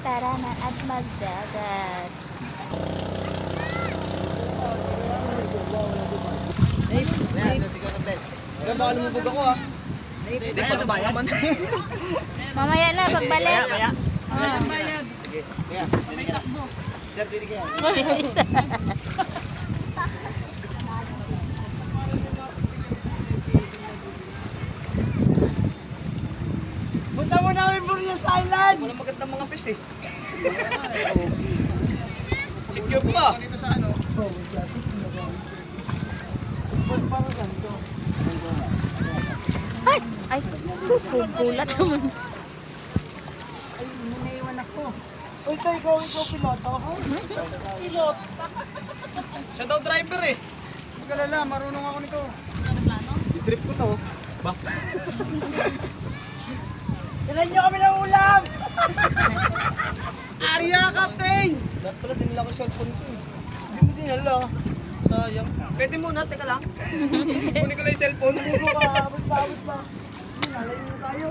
Tara na at magdagat. Ganda ka lumubog ako ha. Hindi pa ito naman. Mamaya na, pagbalik. Kaya. Sige, kaya. Sir, dili kaya. Punta mo namin Burias Island! Walang magandang mga fish eh. Secure pa. Dito sa ano? Ay! Ay! Gulat naman. Ay, naiwan ako. Uy, ikaw piloto. Pilot? Siya daw driver eh. Magkalala, marunong ako nito. I-trip ko to. Ba? Dalan nyo kami ng ulam! Arya, Captain! Dapat pala dinala ko yung cellphone ko eh. Hindi mo dinala. Sayang. Pwede muna, teka lang. Kunin ko lang yung cellphone. Puro ka, abot pa. Nalayo na tayo.